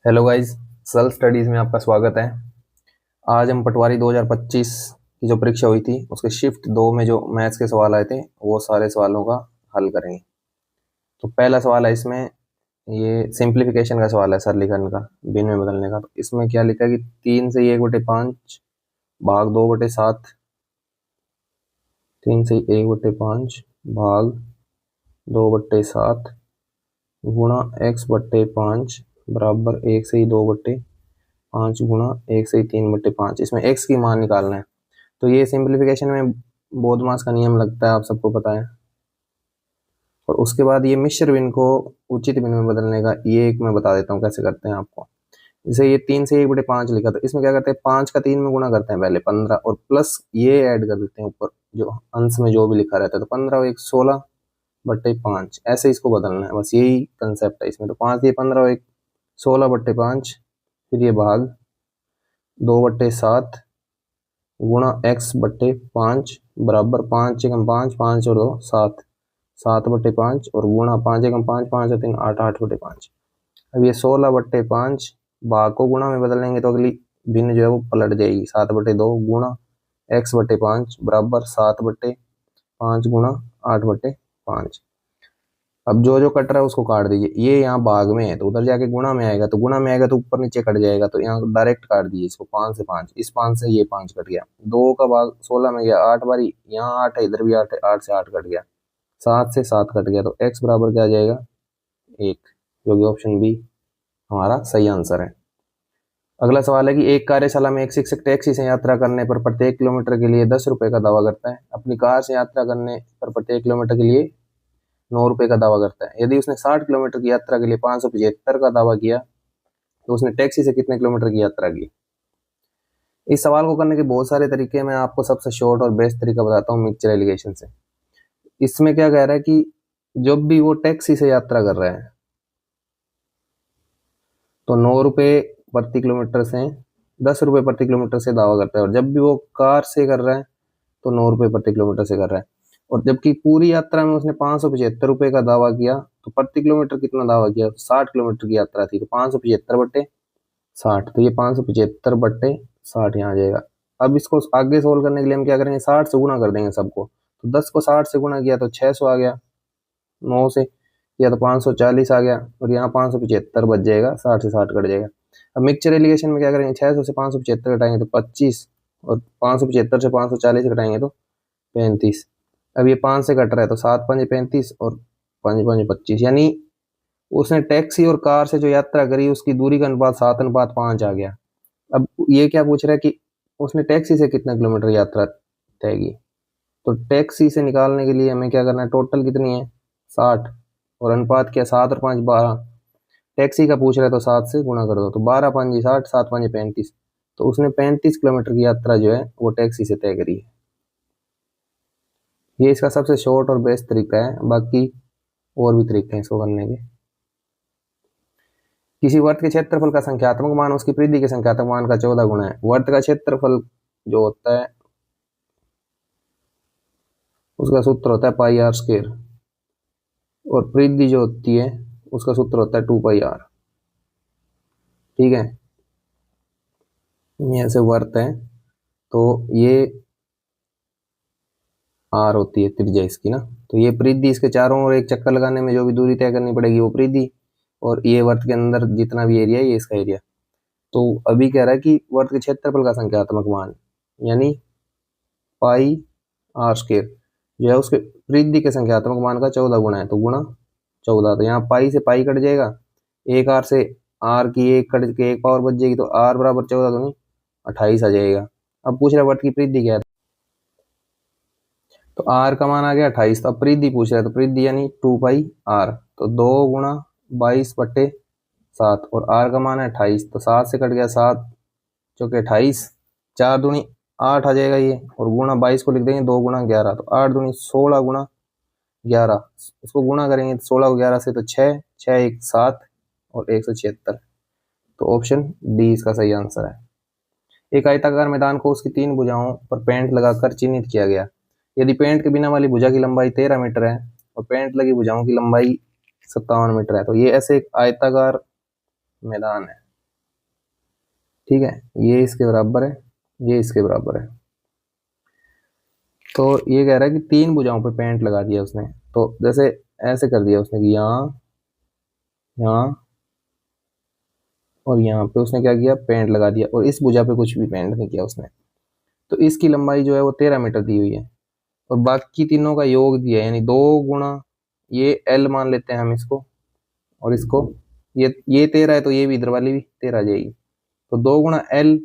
Hello guys, self studies में आपका स्वागत है। आज हम पटवारी 2025 की जो परीक्षा हुई थी उसके शिफ्ट 2 में जो मैथ्स के सवाल आए थे वो सारे सवालों का हल करेंगे। तो पहला सवाल है इसमें, ये सिंप्लीफिकेशन का सवाल है, सरलीकरण का, भिन्न में बदलने का। तो इसमें क्या लिखा है कि 3 से 1/5 भाग 2/7, 3 से 1/5 भाग 2/7 गुणा x/5 बराबर 1 से 2/5 गुणा 1 से 3/5। इसमें x की मान निकालना है। तो ये सिंप्लीफिकेशन में बोधमास का नियम लगता है, आप सबको पता है। और उसके बाद ये मिश्र भिन्न को उचित भिन्न में बदलने का ये एक मैं बता देता हूँ कैसे करते हैं आपको। जैसे ये 3 से 1/5 लिखा, तो इसमें क्या करते हैं, 5 का 3 में गुणा करते हैं पहले 15, और प्लस ये ऐड कर देते हैं ऊपर जो अंश में जो भी लिखा रहता है। तो 15 और 1 16/5, ऐसे इसको बदलना है, बस यही कंसेप्ट है इसमें। तो 5 ये 15 और 1 16/5, फिर ये भाग 2/7 गुणा x/5 बराबर 5 एकम 5, 5 और 2 7, 7/5 और गुणा 5 एकम 5, 5 और 3 8, 8/5। अब ये 16/5 भाग को गुणा में बदलेंगे तो अगली भिन्न जो है वो पलट जाएगी, 7/2 गुणा x/5 बराबर 7/5 गुणा 8/5। अब जो जो कट रहा है उसको काट दीजिए। ये यहाँ भाग में है तो उधर जाके गुणा में आएगा, तो गुणा में आएगा तो ऊपर नीचे कट जाएगा, तो यहाँ डायरेक्ट काट दीजिए इसको। 5 से 5, इस 5 से ये 5 कट गया, 2 का भाग 16 में गया 8 बारी, यहाँ 8 है, इधर भी 8 है, 8 से 8 कट गया, 7 से 7 कट गया। तो x बराबर क्या आ जाएगा 1, जो कि ऑप्शन बी हमारा सही आंसर है। अगला सवाल है कि एक कार्यशाला में एक शिक्षक टैक्सी से यात्रा करने पर प्रत्येक किलोमीटर के लिए 10 रुपये का दावा करता है, अपनी कार से यात्रा करने पर प्रत्येक किलोमीटर के लिए 9 रुपये का दावा करता है। यदि उसने 60 किलोमीटर की यात्रा के लिए 575 का दावा किया तो उसने टैक्सी से कितने किलोमीटर की यात्रा की। इस सवाल को करने के बहुत सारे तरीके हैं, मैं आपको सबसे शॉर्ट और बेस्ट तरीका बताता हूँ मिक्सचर एलिगेशन से। इसमें क्या कह रहा है कि जब भी वो टैक्सी से यात्रा कर रहा है तो 9 रुपये प्रति किलोमीटर से 10 रुपये प्रति किलोमीटर से दावा करता है, और जब भी वो कार से कर रहा है तो 9 रुपये प्रति किलोमीटर से कर रहा है। और जबकि पूरी यात्रा में उसने 575 रुपये का दावा किया, तो प्रति किलोमीटर कितना दावा किया, 60 किलोमीटर की यात्रा थी, तो 575/60, तो ये 575/60 यहाँ आ जाएगा। अब इसको आगे सोल्व करने के लिए हम क्या करेंगे, 60 से गुणा कर देंगे सबको। तो 10 को 60 से गुणा किया तो 600 आ गया, 9 से किया तो 540 आ गया, और यहाँ 575 बच जाएगा, 60 से 60 कट जाएगा। अब मिक्सचर एलिगेशन में क्या करेंगे, 600 से 575 घटाएंगे तो 25, और 575 से 540 घटाएंगे तो 35। अब ये 5 से कट रहा है तो 7 5 35 और 5 5 25, यानी उसने टैक्सी और कार से जो यात्रा करी उसकी दूरी का अनुपात 7:5 आ गया। अब ये क्या पूछ रहा है कि उसने टैक्सी से कितना किलोमीटर यात्रा तय की। तो टैक्सी से निकालने के लिए हमें क्या करना है, टोटल कितनी है 60, और अनुपात क्या 7 और 5 12। टैक्सी का पूछ रहा है तो 7 से गुणा कर दो, तो 12 5 60, 7 5 35। तो उसने 35 किलोमीटर की यात्रा जो है वो टैक्सी से तय करी है। ये इसका सबसे शॉर्ट और बेस्ट तरीका है, बाकी और भी तरीके हैं इसको करने के। किसी वर्त के क्षेत्रफल का संख्यात्मक मान उसकी परिधि के संख्यात्मक मान का 14 गुना है। वर्त का क्षेत्रफल जो होता है उसका सूत्र होता है πr², और परिधि जो होती है उसका सूत्र होता है 2πr। ठीक है, ये ऐसे वर्त है तो ये r होती है त्रिज्या इसकी ना, तो ये परिधि, इसके चारों ओर एक चक्कर लगाने में जो भी दूरी तय करनी पड़ेगी वो परिधि, और ये वर्त के अंदर जितना भी एरिया है ये इसका एरिया। तो अभी कह रहा है कि वर्त के क्षेत्रफल का संख्यात्मक मान यानी πr² जो है उसके परिधि के संख्यात्मक मान का 14 गुना है, तो गुणा 14। तो यहाँ पाई से पाई कट जाएगा, एक आर से आर की एक कट के एक पावर बच जाएगी, तो आर बराबर 14 दूनी 28 आ जाएगा। अब पूछ रहा है वर्त की परिधि क्या है, तो आर का मान आ गया 28। तो अब परिधि पूछ रहा है, तो परिधि यानी 2πr, तो 2 × 22/7, और आर का मान है 28, तो 7 से कट गया 7 चौके 28, 4 दूनी 8 आ जाएगा ये, और गुणा 22 को लिख देंगे 2 × 11, तो 8 दूनी 16 × 11, इसको गुणा करेंगे 16 को 11 से तो 6 6 1 7 और 176। तो ऑप्शन डी इसका सही आंसर है। एक आयताकार मैदान को उसकी 3 भुजाओं पर पेंट लगाकर चिन्हित किया गया। यदि पेंट के बिना वाली भुजा की लंबाई 13 मीटर है और पेंट लगी भुजाओं की लंबाई 57 मीटर है, तो ये ऐसे एक आयताकार मैदान है। ठीक है, ये इसके बराबर है, ये इसके बराबर है। तो ये कह रहा है कि 3 भुजाओं पे पेंट लगा दिया उसने। तो जैसे ऐसे कर दिया उसने कि यहाँ, यहाँ और यहाँ पे उसने क्या किया, पेंट लगा दिया, और इस भुजा पे कुछ भी पेंट नहीं किया उसने। तो इसकी लंबाई जो है वो 13 मीटर दी हुई है, और बाकी तीनों का योग दिया है, यानी 2 गुणा ये एल मान लेते हैं हम इसको, और इसको, ये 13 है तो ये भी इधर वाली भी 13 आ जाएगी। तो 2 गुणा एल,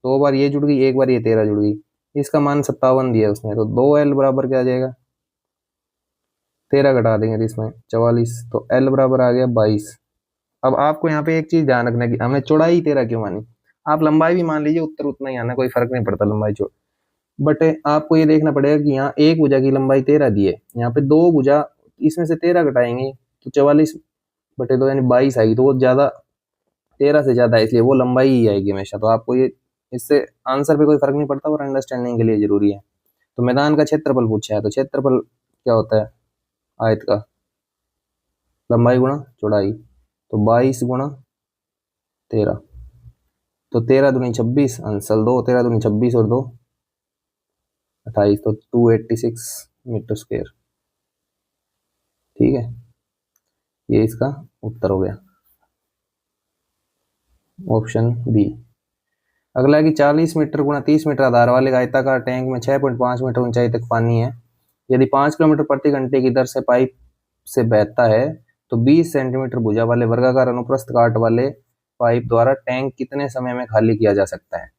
2 बार ये जुड़ गई, एक बार ये 13 जुड़ गई, इसका मान 57 दिया उसने। तो 2L बराबर क्या आ जाएगा, 13 घटा देंगे तो इसमें 44, तो L बराबर आ गया 22। अब आपको यहाँ पे एक चीज ध्यान रखना है कि हमने चौड़ाई 13 क्यों मानी। आप लंबाई भी मान लीजिए, उत्तर उतना ही आना, कोई फर्क नहीं पड़ता लंबाई चौड़, बट आपको ये देखना पड़ेगा कि यहाँ एक भुजा की लंबाई 13 दी है, यहाँ पे 2 भुजा, इसमें से 13 घटाएंगे तो 44/2 यानी 22 आएगी। तो वो ज्यादा, 13 से ज्यादा है, इसलिए वो लंबाई ही आएगी हमेशा। तो आपको ये, इससे आंसर पे कोई फर्क नहीं पड़ता, और अंडरस्टैंडिंग के लिए जरूरी है। तो मैदान का क्षेत्रफल पूछा है, तो क्षेत्रफल क्या होता है, आयत का लंबाई गुणा चौड़ाई, तो 22 गुणा 13, तो 13 दूनी 26, अंसल 2, 13 दूनी 26 और 2 28, तो 286 मीटर स्क्वायर। ठीक है, ये इसका उत्तर हो गया, ऑप्शन बी। अगला है कि 40 मीटर गुणा 30 मीटर आधार वाले आयताकार टैंक में 6.5 मीटर ऊंचाई तक पानी है। यदि 5 किलोमीटर प्रति घंटे की दर से पाइप से बहता है तो 20 सेंटीमीटर भुजा वाले वर्गाकार अनुप्रस्थ काट वाले पाइप द्वारा टैंक कितने समय में खाली किया जा सकता है।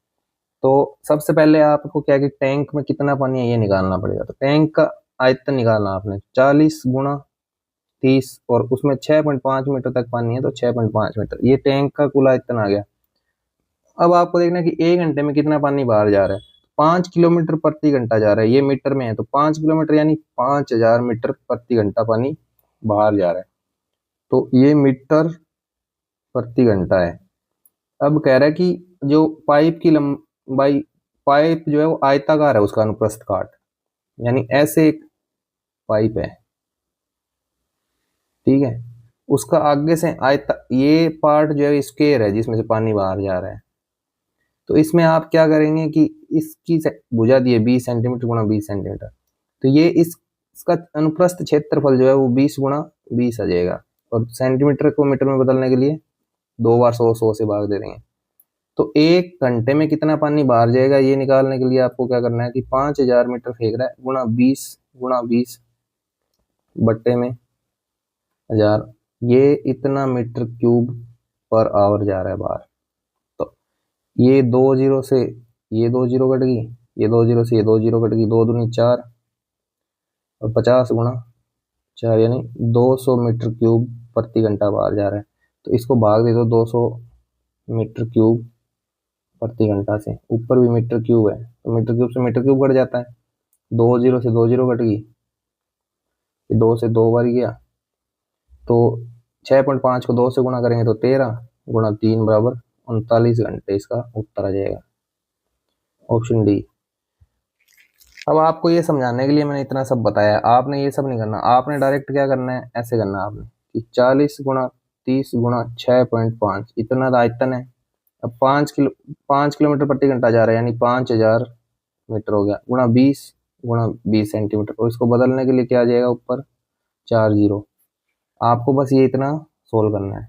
तो सबसे पहले आपको क्या कि टैंक में कितना पानी है ये निकालना पड़ेगा। तो टैंक का आयतन निकालना आपने, 40 गुणा 30, और उसमें 6.5 मीटर तक पानी है, तो 6.5 मीटर ये टैंक का कुल आयतन आ गया। अब आपको देखना है कि 1 घंटे में कितना पानी बाहर जा रहा है। 5 किलोमीटर प्रति घंटा जा रहा है, ये मीटर में है, तो 5 किलोमीटर यानी 5000 मीटर प्रति घंटा पानी बाहर जा रहा है, तो ये मीटर प्रति घंटा है। अब कह रहा है कि जो पाइप की लंबाई, पाइप जो है वो आयताकार है, उसका अनुप्रस्थ काट, यानी ऐसे एक पाइप है, ठीक है, उसका आगे से ये पार्ट जो है स्क्वायर है जिसमें से पानी बाहर जा रहा है। तो इसमें आप क्या करेंगे कि इसकी भुजा दी है 20 सेंटीमीटर गुणा 20 सेंटीमीटर, तो ये इसका अनुप्रस्थ क्षेत्रफल जो है वो 20 गुणा 20 आ जाएगा, और सेंटीमीटर को मीटर में बदलने के लिए 2 बार 100 से भाग दे देंगे। तो 1 घंटे में कितना पानी बाहर जाएगा ये निकालने के लिए आपको क्या करना है कि 5000 मीटर फेंक रहा है, गुणा 20 बट्टे में 1000, ये इतना मीटर क्यूब पर आवर जा रहा है बाहर। तो ये 2 जीरो से ये 2 जीरो कट गई, ये 2 जीरो से ये 2 जीरो कट गई, 2 दूनी 4, और 50 गुणा 4 यानी 200 मीटर क्यूब प्रति घंटा बाहर जा रहा है। तो इसको भाग दे दो 200 मीटर क्यूब प्रति घंटा से, ऊपर भी मीटर क्यूब है तो मीटर क्यूब से मीटर क्यूब कट जाता है, 2 जीरो से 2 जीरो कट गई, 2 से 2 बार गया, तो 6.5 को 2 से गुणा करेंगे तो 13 गुणा 3 बराबर 39 घंटे, इसका उत्तर आ जाएगा, ऑप्शन डी। अब आपको ये समझाने के लिए मैंने इतना सब बताया, आपने ये सब नहीं करना, आपने डायरेक्ट क्या करना है, ऐसे करना है आपने कि 40 गुणा 30 गुणा 6.5 इतना आयतन है। अब 5 किलोमीटर प्रति घंटा जा रहा है, यानी 5000 मीटर हो गया, गुणा 20 सेंटीमीटर, और इसको बदलने के लिए क्या आ जाएगा ऊपर 4 जीरो। आपको बस ये इतना सोल्व करना है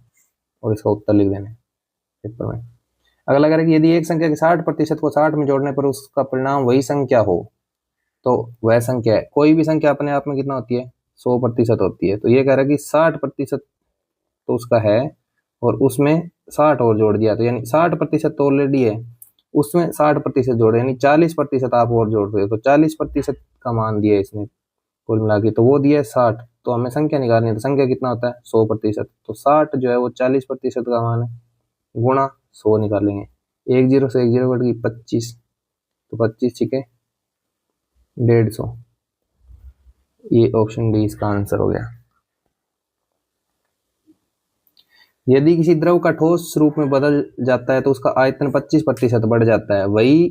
और इसका उत्तर लिख देना है पेपर में। अगला करें कि यदि एक संख्या के 60% को 60 में जोड़ने पर उसका परिणाम वही संख्या हो, तो वह संख्या है, कोई भी संख्या अपने आप में कितना होती है 100% होती है। तो ये कह रहा है कि 60% तो उसका है, और उसमें 60 और जोड़ दिया, तो यानी 60% तो ऑलरेडी है, उसमें 60% जोड़े, यानी 40% आप और जोड़ रहे हो, तो 40% का मान दिया इसने कुल मिला के, तो वो दिया है 60। तो हमें संख्या निकालनी है, तो संख्या कितना होता है 100%, तो 60 जो है वो 40% का मान है, गुणा 100 निकालेंगे, 1 जीरो से 1 जीरो कट गई 25, तो 25 छिके 150, ये ऑप्शन डी इसका आंसर हो गया। यदि किसी द्रव का ठोस रूप में बदल जाता है तो उसका आयतन 25% बढ़ जाता है, वही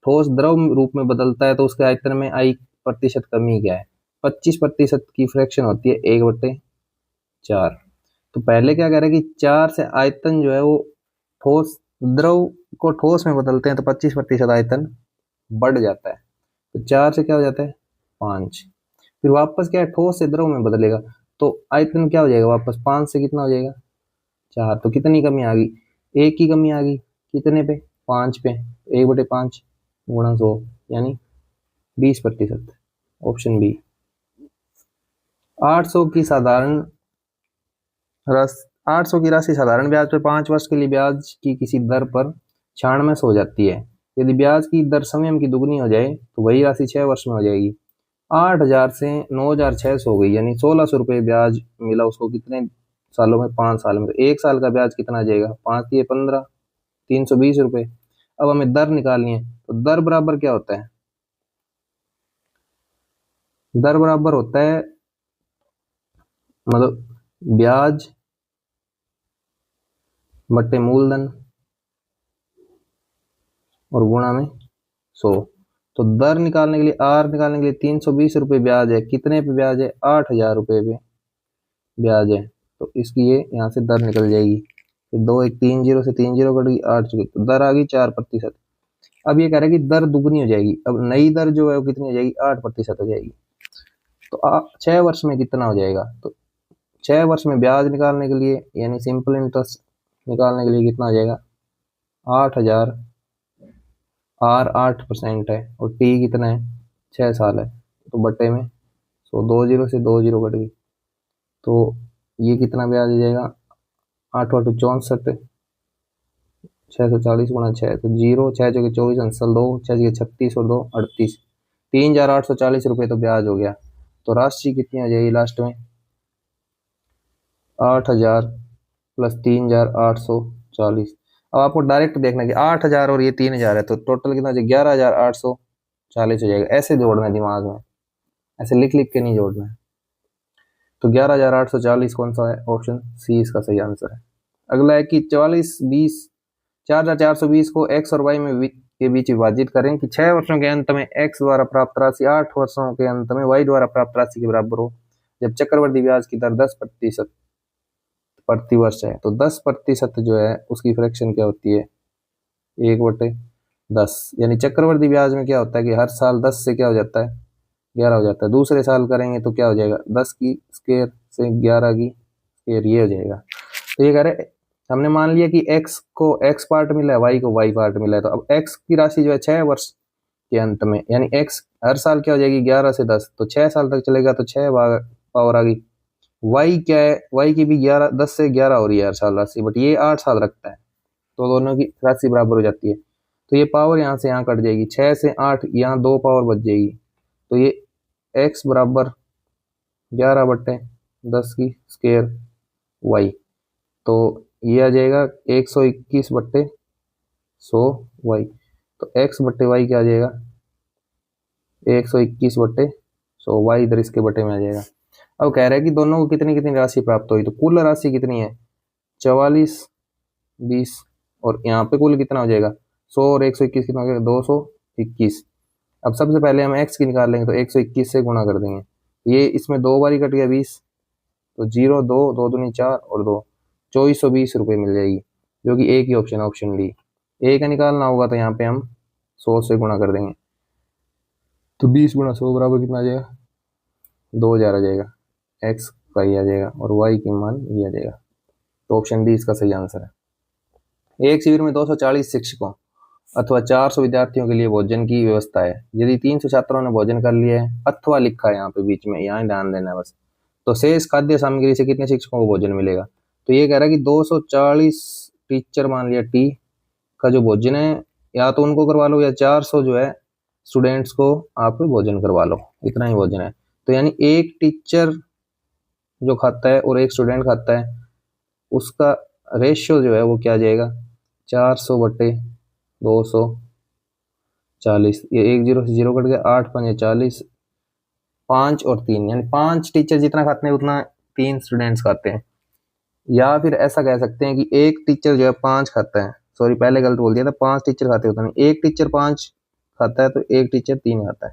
ठोस द्रव रूप में बदलता है तो उसके आयतन में आई प्रतिशत कमी क्या है। 25% की फ्रैक्शन होती है 1/4। तो पहले क्या कह रहे हैं कि 4 से आयतन जो है वो ठोस द्रव को ठोस में बदलते हैं तो 25% आयतन बढ़ जाता है। तो 4 से क्या हो जाता है 5, फिर वापस क्या है ठोस से द्रव में बदलेगा तो आयतन क्या हो जाएगा वापस 5 से कितना हो जाएगा 4। तो कितनी कमी आ गई, एक की कमी आ गई, कितने पे 5 पे, 1/5 गुणा 100 यानी 20%। Option B. 800 की साधारण 800 की राशि साधारण ब्याज पर 5 वर्ष के लिए ब्याज की किसी दर पर 96 हो जाती है। यदि ब्याज की दर समय की दुगनी हो जाए तो वही राशि 6 वर्ष में हो जाएगी। 8,000 से 9,600 हो गई, यानी 1,600 रुपये ब्याज मिला उसको कितने सालों में, 5 साल में। तो 1 साल का ब्याज कितना आ जाएगा, 5 ये 15, 320 रुपये। अब हमें दर निकालनी है तो दर बराबर क्या होता है, दर बराबर होता है मतलब ब्याज बट्टे मूलधन और गुणा में 100। तो दर निकालने के लिए, आर निकालने के लिए 320 रुपये ब्याज है, कितने पे ब्याज है 8,000 रुपये पे ब्याज है। तो इसकी ये यहाँ से दर निकल जाएगी, फिर 2 1 3 0 से 3 0 कट गई, 8 चुकी, तो दर आ गई 4%। अब ये कह रहा है कि दर दुगनी हो जाएगी, अब नई दर जो है वो कितनी हो जाएगी 8% हो जाएगी। तो 6 वर्ष में कितना हो जाएगा, तो 6 वर्ष में ब्याज निकालने के लिए यानी सिंपल इंटरेस्ट निकालने के लिए कितना हो जाएगा 8,000, आर 8% है और टी कितना है 6 साल है, तो बट्टे में 100, 2 0 से 2 0 कट गई, तो ये कितना ब्याज आ जाएगा 8 8 64, 640 गुणा 6, तो 0 6 चौके 24 अंसल 2, 6 छः 36 और 2 38, 3,840 रुपये तो ब्याज हो गया। तो राशि कितनी आ जाएगी लास्ट में 8,000 प्लस 3,840। अब आपको डायरेक्ट देखना कि 8,000 और ये 3,000 है तो टोटल कितना हो जाएगा 11,840 हो जाएगा। ऐसे जोड़ना है दिमाग में, ऐसे लिख लिख के नहीं जोड़ना है। तो 11,840 कौन सा है, ऑप्शन सी इसका सही आंसर है। अगला है कि 4,420 को एक्स और वाई में के बीच विभाजित करें कि 6 वर्षों के अंत में एक्स द्वारा प्राप्त राशि 8 वर्षों के अंत में वाई द्वारा प्राप्त राशि के बराबर हो, जब चक्रवृद्धि ब्याज की दर 10% प्रति वर्ष है। तो 10% जो है उसकी फ्रैक्शन क्या होती है 1/10, यानी चक्रवृद्धि ब्याज में क्या होता है कि हर साल 10 से क्या हो जाता है 11 हो जाता है। दूसरे साल करेंगे तो क्या हो जाएगा 10 की स्क्वायर से 11 की स्क्वायर, ये हो जाएगा। तो ये कह रहे हमने मान लिया कि x को x पार्ट मिला है, y को y पार्ट मिला है, तो अब x की राशि जो है 6 वर्ष के अंत में, यानी x हर साल क्या हो जाएगी 11 से 10, तो 6 साल तक चलेगा तो 6 पावर आ गई। y क्या है, y की भी 11 10 से 11 हो रही है हर साल राशि, बट ये 8 साल रखता है तो दोनों की राशि बराबर हो जाती है। तो ये पावर यहाँ से यहाँ कट जाएगी, 6 से 8 यहाँ 2 पावर बच जाएगी, तो ये x बराबर 11/10 की स्क्वायर y, तो ये आ जाएगा 121/100 y। तो x/y क्या आ जाएगा 121/100 y, इधर इसके बटे में आ जाएगा। अब कह रहा है कि दोनों को कितनी कितनी राशि प्राप्त हुई, तो कुल राशि कितनी है 44 20, और यहाँ पे कुल कितना हो जाएगा 100 और 121 कितना हो जाएगा 221। अब सबसे पहले हम x की निकाल लेंगे तो 121 से गुणा कर देंगे, ये इसमें 2 बारी कट गया 20, तो 0 2 2 दूनी 4 और 2 2420 रुपये मिल जाएगी, जो कि एक ही ऑप्शन है, ऑप्शन डी। ए का निकालना होगा तो यहाँ पे हम 100 से गुणा कर देंगे, तो 20 गुणा 100 बराबर कितना आ जाएगा 2,000 आ जाएगा, एक्स का ही आ जाएगा और वाई की मान ये आ जाएगा। तो ऑप्शन डी इसका सही आंसर है। एक शिविर में 240 शिक्षकों अथवा 400 विद्यार्थियों के लिए भोजन की व्यवस्था है। यदि 300 छात्रों ने भोजन कर लिया है, अथवा लिखा है यहाँ पे बीच में, यहाँ ध्यान देना है बस, तो शेष खाद्य सामग्री से कितने शिक्षकों को भोजन मिलेगा। तो ये कह रहा है कि 240 टीचर मान लिया टी का जो भोजन है, या तो उनको करवा लो या 400 जो है स्टूडेंट्स को आप भोजन करवा लो, इतना ही भोजन है। तो यानी एक टीचर जो खाता है और एक स्टूडेंट खाता है, उसका रेशियो जो है वो क्या जाएगा 400/240। ये 1 0 से 0 कट गया, 8 5 40, 5 और 3, यानी 5 टीचर जितना खाते हैं उतना 3 स्टूडेंट्स खाते हैं। या फिर ऐसा कह सकते हैं कि एक टीचर जो है 5 खाता है, सॉरी पहले गलत बोल दिया था, 5 टीचर खाते होता नहीं, एक टीचर 5 खाता है तो एक टीचर 3 खाता है।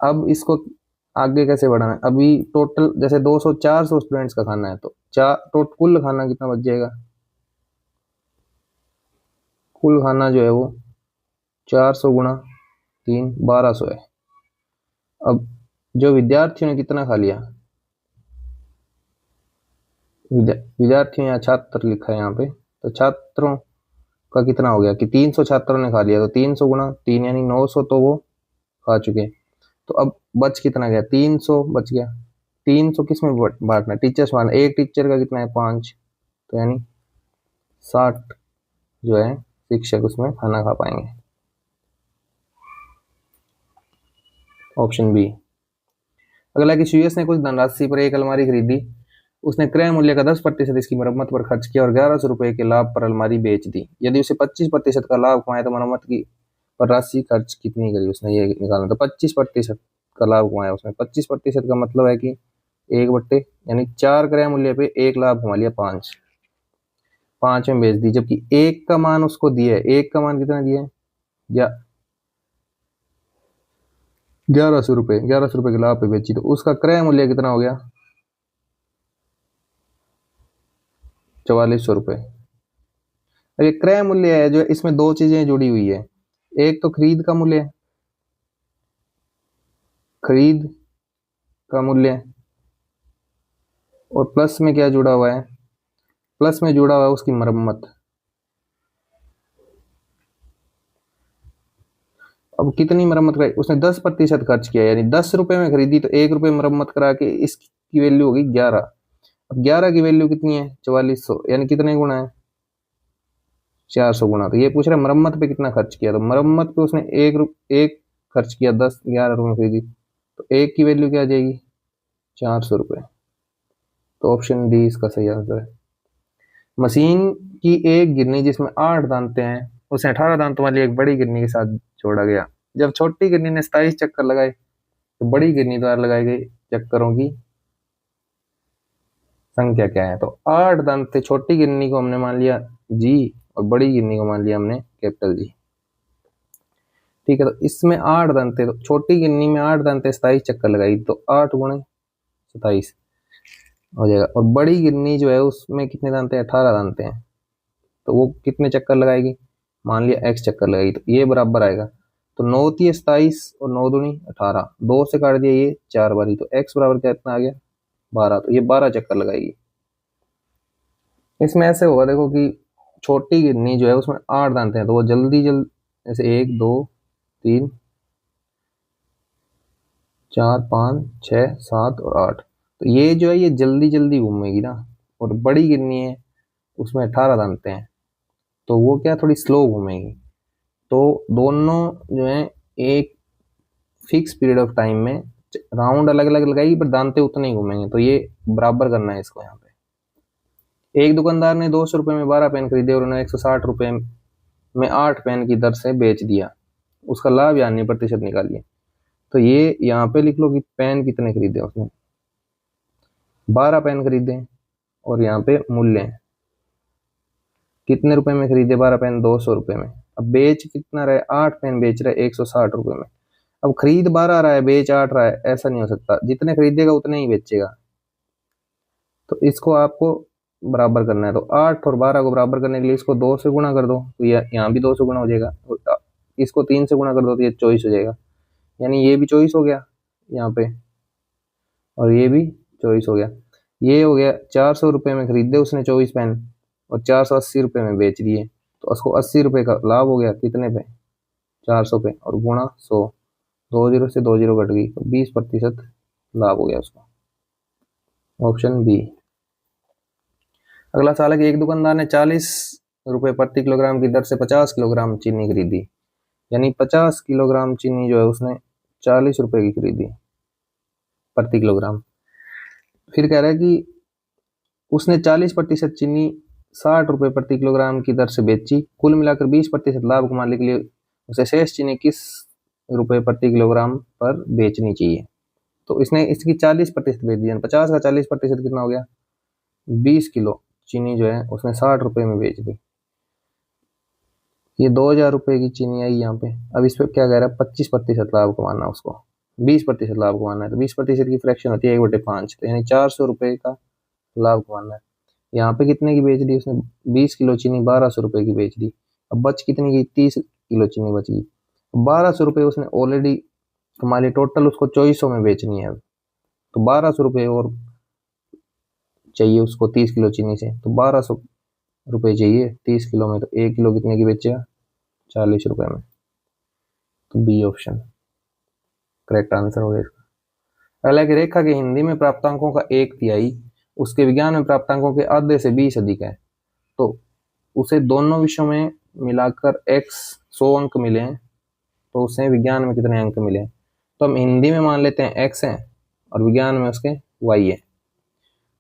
अब इसको आगे कैसे बढ़ाना है, अभी टोटल जैसे 200 400 स्टूडेंट्स का खाना है तो कुल खाना कितना बच जाएगा कुल खाना जो है वो 400 गुणा 3 1200 है। अब जो विद्यार्थियों ने कितना खा लिया, विद्यार्थियों या छात्र लिखा है यहाँ पे, तो छात्रों का कितना हो गया कि 300 छात्रों ने खा लिया, तो 300 गुणा 3 यानी 900 तो वो खा चुके। तो अब बच कितना गया, 300 बच गया। 300 किस में बांटना है, टीचर्स बांटना। एक टीचर का कितना है 5, तो यानी 60 जो है शिक्षक उसमें खाना खा पाएंगे। Option B. अगला कि सुयस ने कुछ धनराशि पर एक अलमारी खरीदी, उसने क्रय मूल्य का 10% इसकी मरम्मत पर खर्च किया और 1100 रुपए के लाभ पर अलमारी बेच दी। यदि उसे 25% का लाभ कमाया तो मरम्मत की पर राशि खर्च कितनी करी, उसने ये निकालना। तो 25% का लाभ कमाया उसने। 25% का मतलब है कि 1/, यानी 4 क्रय मूल्य पे 1 लाभ कमा लिया, 5 में बेच दी। जबकि 1 का मान उसको दिया है, 1 का मान कितना दिया है, या 1100 रुपए, 1100 रुपए के लाभ पे बेची, तो उसका क्रय मूल्य कितना हो गया, 4400 रुपए। अब ये क्रय मूल्य है जो इसमें दो चीजें जुड़ी हुई है, एक तो खरीद का मूल्य, खरीद का मूल्य, और प्लस में क्या जुड़ा हुआ है, प्लस में जुड़ा हुआ है उसकी मरम्मत। अब कितनी मरम्मत कराई उसने, 10% खर्च किया, यानी 10 रुपए में खरीदी तो 1 रुपए मरम्मत करा के इसकी वैल्यू होगी 11। अब 11 की वैल्यू कितनी है, 4400, यानी कितने गुना है, 400 गुना। तो ये पूछ रहा है मरम्मत पे कितना खर्च किया, तो मरम्मत पे उसने एक खर्च किया, 11 रुपए में खरीदी, तो एक की वैल्यू क्या आ जाएगी, 400 रुपए। तो ऑप्शन डी इसका सही आंसर है। मशीन की एक गिरनी जिसमें 8 दांते हैं उसे 18 दांतों वाली एक बड़ी गिरनी के साथ जोड़ा गया। जब छोटी गिरनी ने 27 चक्कर लगाए तो बड़ी गिरनी द्वारा लगाए गए चक्करों की संख्या क्या है। तो 8 दांत थे, छोटी गिरनी को हमने मान लिया जी और बड़ी गिरनी को मान लिया हमने कैपिटल जी। ठीक है, तो इसमें 8 दांत थे, तो छोटी गिरनी में 8 दांत थे, 27 चक्कर लगाई, तो 8 गुणे 27 हो जाएगा। और बड़ी गिरनी जो है उसमें कितने दांत हैं, 18 दांत हैं, तो वो कितने चक्कर लगाएगी, मान लिया x चक्कर लगाएगी, तो ये बराबर आएगा। तो 9 × 27 और 9 दूनी 18, 2 से काट दिया ये 4 बारी, तो x बराबर कितना आ गया, 12, तो ये 12 चक्कर लगाएगी। इसमें ऐसे होगा देखो कि छोटी गिरनी जो है उसमें 8 दांत हैं, तो वो जल्दी जैसे 1 2 3 4 5 6 7 और 8, तो ये जो है ये जल्दी जल्दी घूमेगी ना। और बड़ी गिरनी है उसमें 18 दांत हैं, तो वो क्या थोड़ी स्लो घूमेगी। तो दोनों जो है एक फिक्स पीरियड ऑफ टाइम में राउंड अलग अलग लगाएगी पर दांते उतने ही घूमेंगे, तो ये बराबर करना है इसको। यहाँ पे एक दुकानदार ने 200 रुपए में 12 पेन खरीदे और उन्हें 160 रुपए में 8 पेन की दर से बेच दिया, उसका लाभ यानी प्रतिशत निकालिए। तो ये यहाँ पे लिख लो कि पेन कितने खरीदे उसने, 12 पेन खरीदे, और यहाँ पे मूल्य है कितने रुपए में खरीदे, 12 पेन 200 रुपए में। अब बेच कितना रहा है, 8 पेन बेच रहा है 160 रुपए में। अब खरीद 12 रहा है बेच 8 रहा है, ऐसा नहीं हो सकता, जितने खरीदेगा उतने ही बेचेगा। तो इसको आपको बराबर करना है, तो 8 और 12 को बराबर करने के लिए इसको 2 से गुणा कर दो, तो यहाँ भी 2 से गुणा हो जाएगा, इसको 3 से गुणा कर दो तो ये 24 हो जाएगा, यानी ये भी 24 हो गया यहाँ पे, और ये भी 24 हो गया। ये हो गया 400 रुपये में खरीदे उसने 24 पेन और 480 रुपये में बेच दिए, तो उसको 80 रुपये का लाभ हो गया, कितने पे, 400 पे, और गुणा 100, 2 जीरो से 2 जीरो कट गई, तो 20% लाभ हो गया उसका। Option B. अगला सवाल है कि एक दुकानदार ने 40 रुपये प्रति किलोग्राम की दर से 50 किलोग्राम चीनी खरीदी, यानी 50 किलोग्राम चीनी जो है उसने 40 रुपये की खरीदी प्रति किलोग्राम। फिर कह रहा है कि उसने 40% चीनी 60 रुपये प्रति किलोग्राम की दर से बेची, कुल मिलाकर 20% लाभ कमाने के लिए उसे शेष चीनी किस रुपये प्रति किलोग्राम पर बेचनी चाहिए। तो इसने इसकी 40% बेच दिया, 50 का 40% कितना हो गया, 20 किलो चीनी जो है उसने 60 रुपये में बेच दी। ये 2000 रुपये की चीनी आई यहाँ पे। अब इस पर क्या कह रहा है, 25% लाभ कमाना उसको, 20% लाभ कमाना है, तो 20% की फ्रैक्शन होती है 1/5, तो यानी 400 रुपये का लाभ कमाना है। यहाँ पे कितने की बेच दी उसने, 20 किलो चीनी 1200 रुपये की बेच दी। अब बच कितनी गई, 30 किलो चीनी बच गई। 1200 रुपये उसने ऑलरेडी कमा लिए, टोटल उसको 2400 में बेचनी है। अब तो 1200 रुपये और चाहिए उसको 30 किलो चीनी से, तो 1200 रुपये चाहिए 30 किलो में, तो 1 किलो कितने की बेचेगा, 40 रुपये में। तो बी ऑप्शन करेक्ट आंसर हो गया। अगला कि रेखा के हिंदी में प्राप्तांकों का 1/3 उसके विज्ञान में प्राप्तांकों के आधे से 20 अधिक है, तो उसे दोनों विषयों में मिलाकर x 100 अंक मिले हैं, तो उसे विज्ञान में कितने अंक मिले हैं। तो हम हिंदी में मान लेते हैं x है और विज्ञान में उसके y है।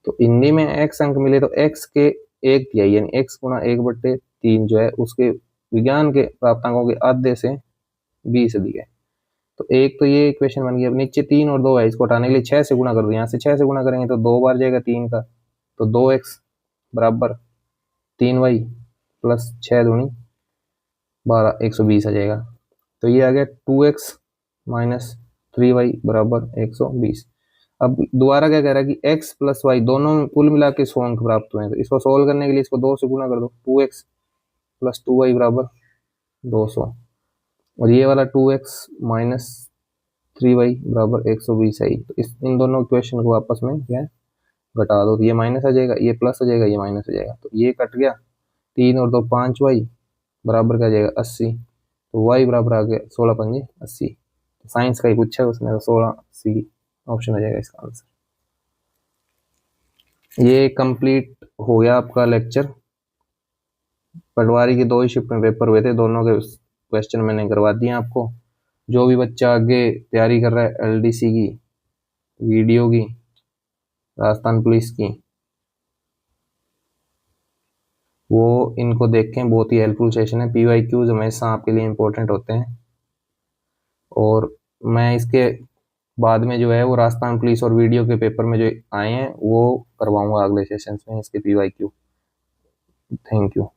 तो हिंदी में x अंक मिले तो x के 1/3 यानी x गुणा 1/3 जो है उसके विज्ञान के प्राप्तांकों के आधे से 20 अधिक है। तो एक तो ये इक्वेशन बन गई। अब नीचे 3 और 2 है, इसको हटाने के लिए 6 से गुणा कर दो, यहाँ से 6 से गुणा करेंगे तो 2 बार जाएगा 3 का, तो 2x बराबर 3y प्लस 6 दूनी 12, 120 आ जाएगा। तो ये आ गया 2x माइनस 3y बराबर 120। अब दोबारा क्या कह रहा है कि x प्लस वाई दोनों कुल मिला के 100 अंक प्राप्त हुए हैं, तो इसको सोल्व करने के लिए इसको 2 से गुणा कर दो, 2x प्लस 2y बराबर 200, और ये वाला 2x माइनस 3y बराबर 120 है। तो इन दोनों इक्वेशन को आपस में क्या घटा दो, तो ये माइनस आ जाएगा, ये प्लस आ जाएगा, ये माइनस आ जाएगा, तो ये कट गया। 3 और 2 5y बराबर क्या जाएगा 80, तो y बराबर आ गया 16 पंजे 80। तो साइंस का ही पूछा है उसने, तो 16C ऑप्शन आ जाएगा इसका आंसर। ये कंप्लीट हो गया आपका लेक्चर। पटवारी के 2 ही शिफ्ट में पेपर हुए थे, दोनों के क्वेश्चन मैंने करवा दिए आपको। जो भी बच्चा आगे तैयारी कर रहा है LDC की, वीडियो की, राजस्थान पुलिस की, वो इनको देखें, बहुत ही हेल्पफुल सेशन है। PYQs हमेशा आपके लिए इंपॉर्टेंट होते हैं, और मैं इसके बाद में जो है वो राजस्थान पुलिस और वीडियो के पेपर में जो आए हैं वो करवाऊंगा अगले सेशन में इसके PYQ। Thank you.